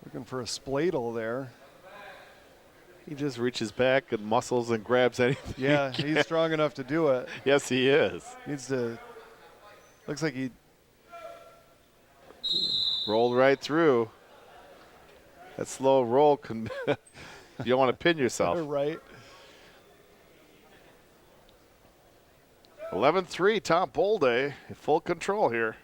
Looking for a spladle there. He just reaches back and muscles and grabs anything. Yeah, he's strong enough to do it. Yes, he is. Needs to. Looks like he. Rolled right through. That slow roll can. You don't want to pin yourself. Right. 11-3, Tom Bolday in full control here.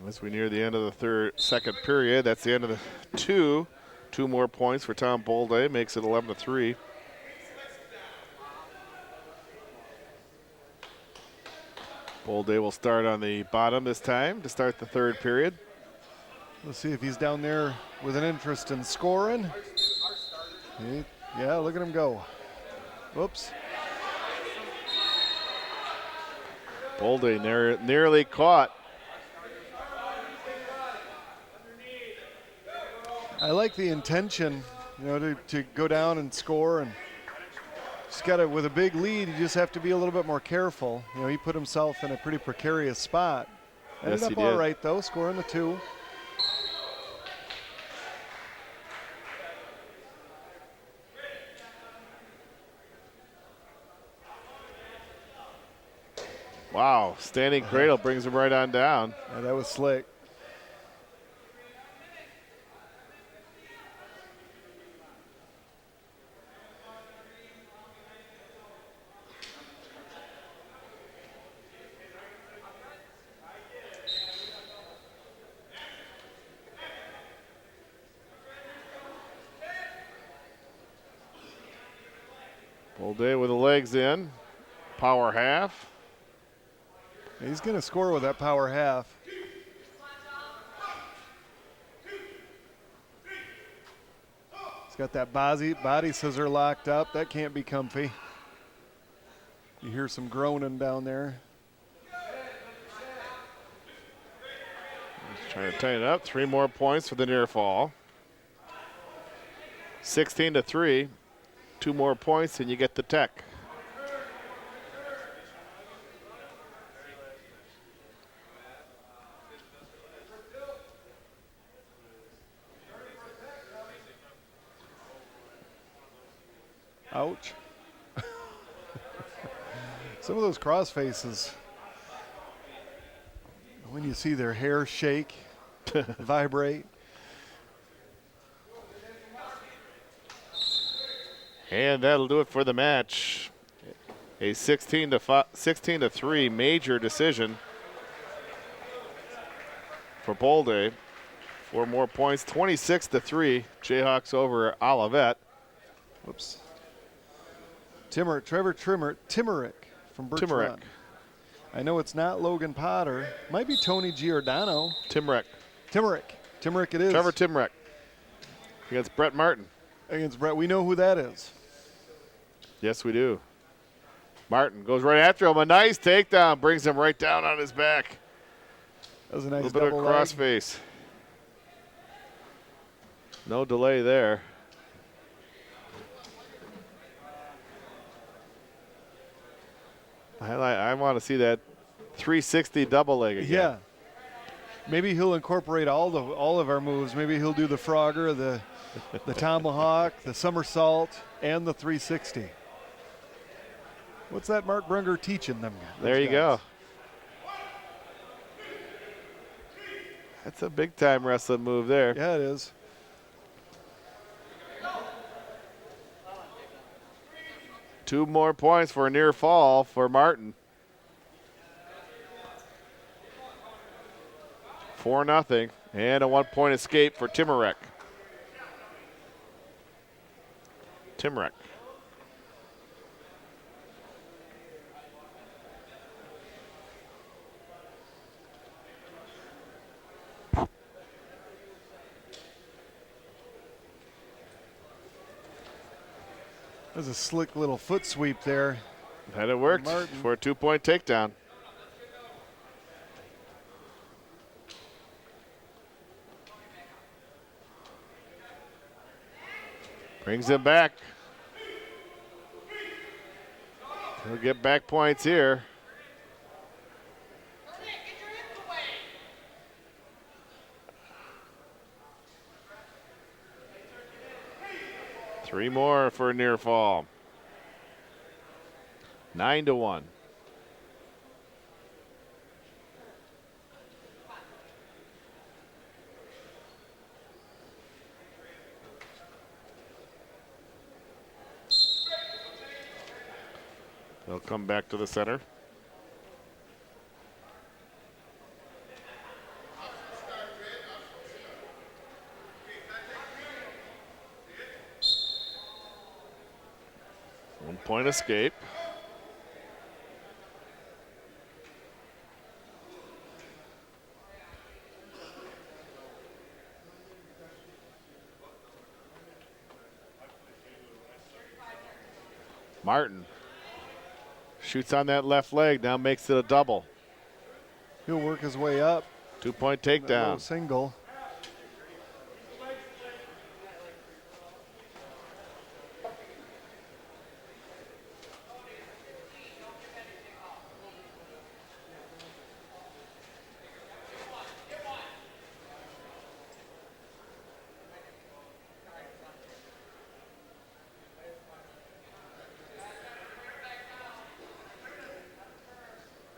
As we near the end of the second period, that's the end of the two. 2 more points for Tom Bolday, makes it 11-3. Bolday will start on the bottom this time to start the third period. Let's see if he's down there with an interest in scoring. Yeah, look at him go. Whoops. Bolday nearly caught. I like the intention, to go down and score, and just got to, with a big lead, you just have to be a little bit more careful. He put himself in a pretty precarious spot. Ended Yes, up he all did. right though, scoring the 2. Wow, standing cradle brings him right on down. Yeah, that was slick. Bolday with the legs in. Power half. He's going to score with that power half. He's got that body scissor locked up. That can't be comfy. You hear some groaning down there. He's trying to tighten it up. 3 more points for the near fall. 16-3. 2 more points and you get the tech. Ouch. Some of those cross faces, when you see their hair shake, vibrate. And that'll do it for the match. A 16-3 major decision for Bolde. 4 more points, 26-3. Jayhawks over Olivet. Whoops. Trevor Timmerick from Birch Timmerick. Run. I know it's not Logan Potter. Might be Tony Giordano. Timmerick. Timmerick it is. Trevor Timmerick against Brett Martin. Against Brett. We know who that is. Yes, we do. Martin goes right after him. A nice takedown. Brings him right down on his back. That was a A nice little bit of double cross leg. face. No delay there. I want to see that 360 double leg again. Yeah. Maybe he'll incorporate all of our moves. Maybe he'll do the Frogger, the tomahawk, the somersault, and the 360. What's that Mark Brunger teaching them? There you go. That's a big time wrestling move there. Yeah, it is. Two more points for a near fall for Martin. 4-0, and a 1-point escape for Timmerick. There's a slick little foot sweep there. Had it worked Martin. for a 2-point takedown. Brings him back. He'll get back points here. Three more for a near fall. 9-1. They'll come back to the center. One-point escape. Martin shoots on that left leg, now makes it a double. He'll work his way up. 2-point That low takedown. single.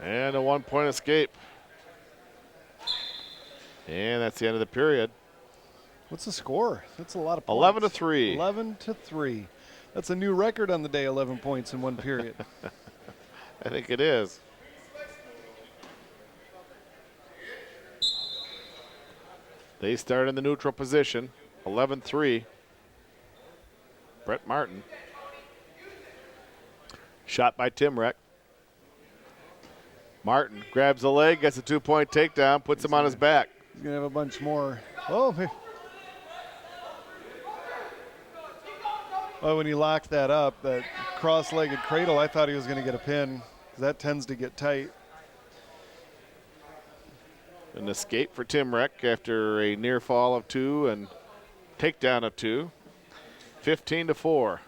And a 1-point escape. And that's the end of the period. What's the score? That's a lot of points. 11-3. 11-3. That's a new record on the day, 11 points in one period. I think it is. They start in the neutral position. 11-3. Brett Martin. Shot by Timmerick. Martin grabs the leg, gets a 2-point takedown, puts him on his back. He's going to have a bunch more. Oh, when he locked that up, that cross-legged cradle, I thought he was going to get a pin. That tends to get tight. An escape for Timmerick after a near fall of 2 and takedown of 2. 15-4.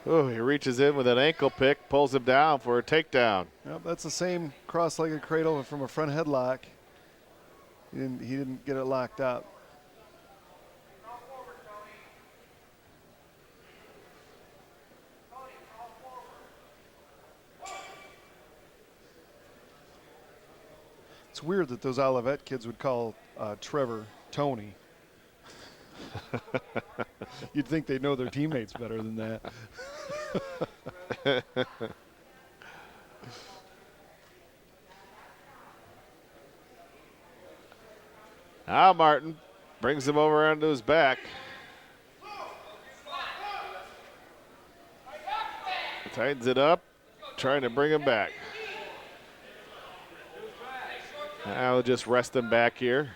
Oh, he reaches in with an ankle pick, pulls him down for a takedown. Yep, that's the same cross-legged cradle from a front headlock. He didn't get it locked up. It's weird that those Olivet kids would call Trevor Tony. You'd think they'd know their teammates better than that. Now Martin brings him over onto his back. Tightens it up, trying to bring him back. Now we'll just rest him back here.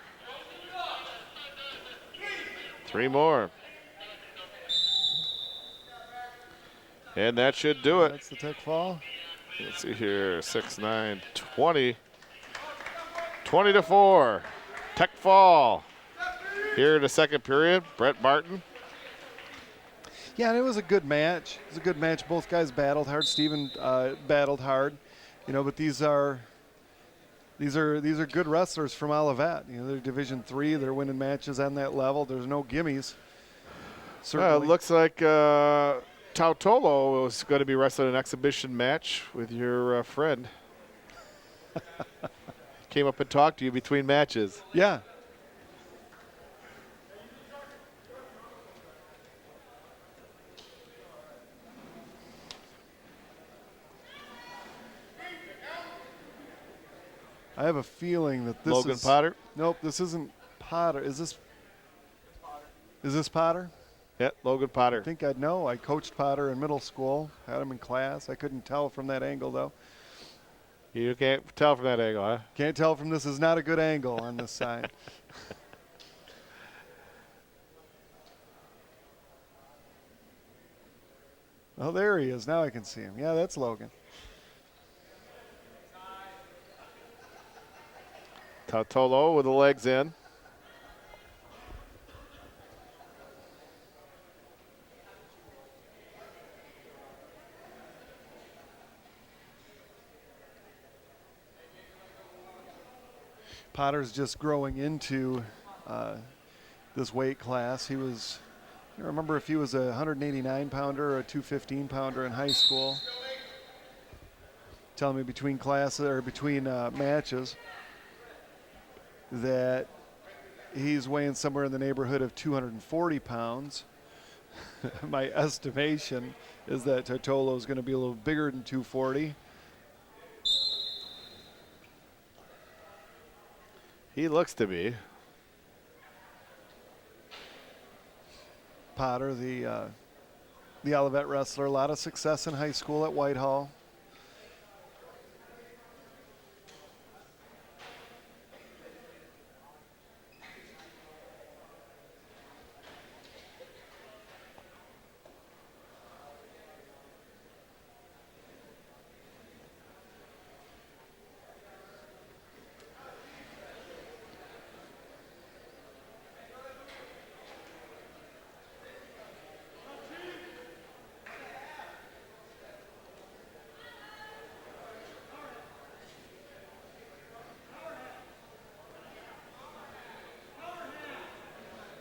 3 more. And that should do it. That's the tech fall. Let's see here, 6, 9, 20. 20-4. Tech fall. Here in the second period, Brett Martin. Yeah, and it was a good match. It was a good match. Both guys battled hard. Steven battled hard, but these are good wrestlers from Olivet. They're Division III. They're winning matches on that level. There's no gimmies. It looks like Tautolo is going to be wrestling an exhibition match with your friend. Came up and talked to you between matches. Yeah. I have a feeling that this Logan is Potter? Nope, this isn't Potter. Is this Potter? Yeah, Logan Potter. I think I'd know. I coached Potter in middle school, had him in class. I couldn't tell from that angle, though. You can't tell from that angle, huh? Can't tell from this is not a good angle on this side. Oh, there he is. Now I can see him. Yeah, that's Logan. Tautolo with the legs in. Potter's just growing into this weight class. He was, I don't remember if he was a 189 pounder or a 215 pounder in high school. Telling me between classes or between matches that he's weighing somewhere in the neighborhood of 240 pounds. My estimation is that Tautolo is going to be a little bigger than 240. He looks to be. Potter, the Olivet wrestler, a lot of success in high school at Whitehall.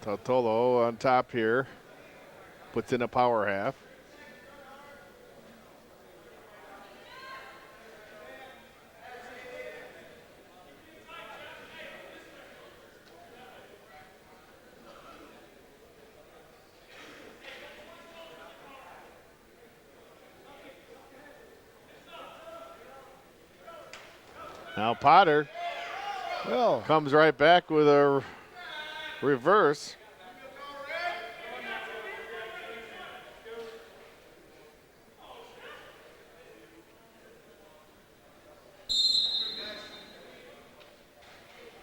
Tautolo on top here. Puts in a power half. Now Potter comes right back with a reverse.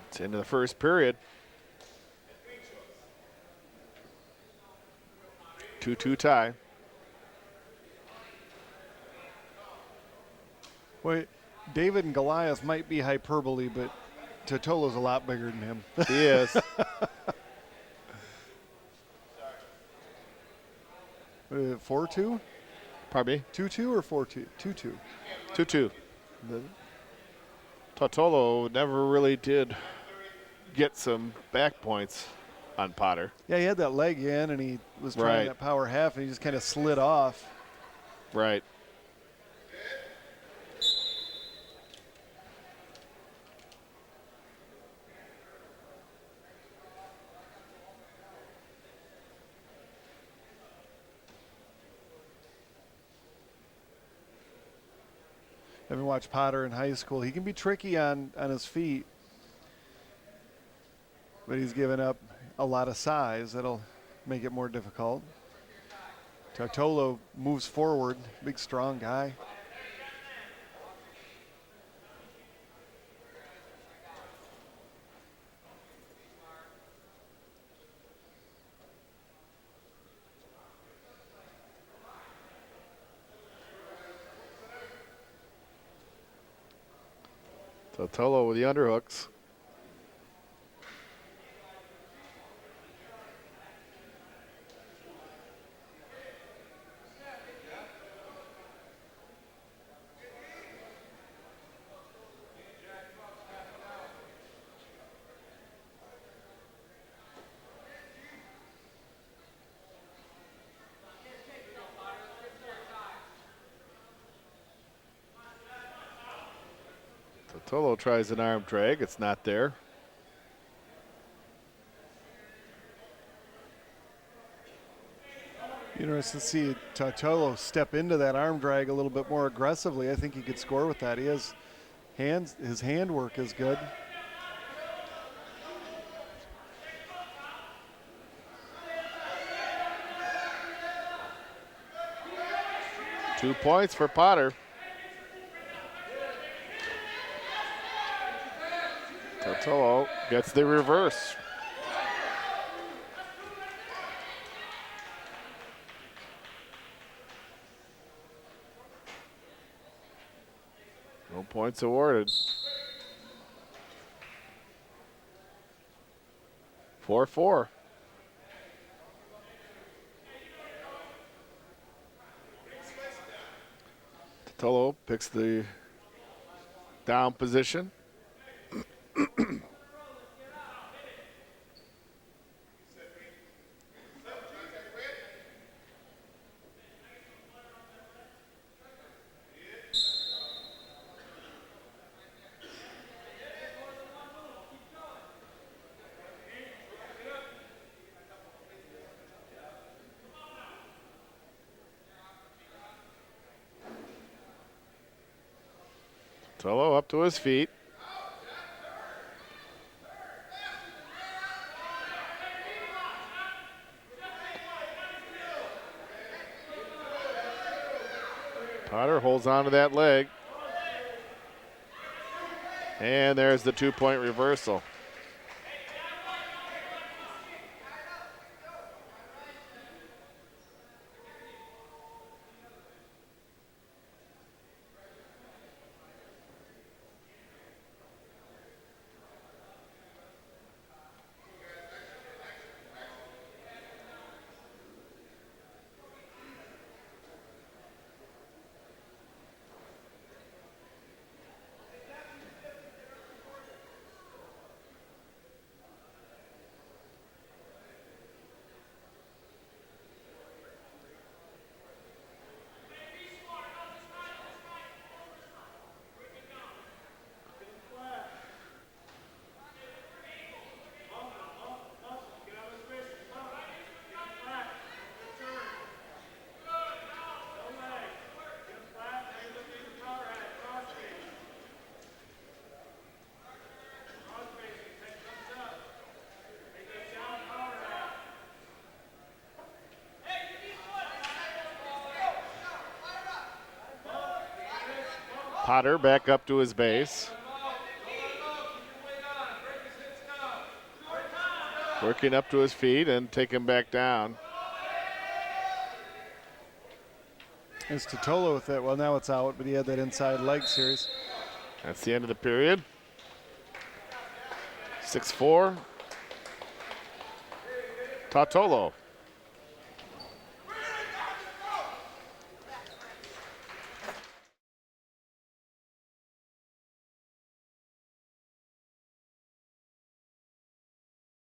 It's into the first period. 2-2 tie. Wait, David and Goliath might be hyperbole, but Tautolo's a lot bigger than him. He is. 4-2? Pardon me? 2-2 or 4-2? 2-2. 2-2. Totolo never really did get some back points on Potter. Yeah, he had that leg in, and he was trying Right. that power half, and he just kind of slid off. Right. Having watched Potter in high school, he can be tricky on his feet, but he's given up a lot of size. That'll make it more difficult. Totolo moves forward, big strong guy. Totolo with the underhooks. Totolo tries an arm drag. It's not there. Interesting to see Totolo step into that arm drag a little bit more aggressively. I think he could score with that. He has hands. His handwork is good. Two points for Potter. Totolo gets the reverse. No points awarded. 4-4. Totolo picks the down position. Totolo up to his feet. Potter holds on to that leg. And there's the 2-point reversal. Potter back up to his base. Working up to his feet and take him back down. It's Totolo with that. Well, now it's out, but he had that inside leg series. That's the end of the period. 6-4. Totolo.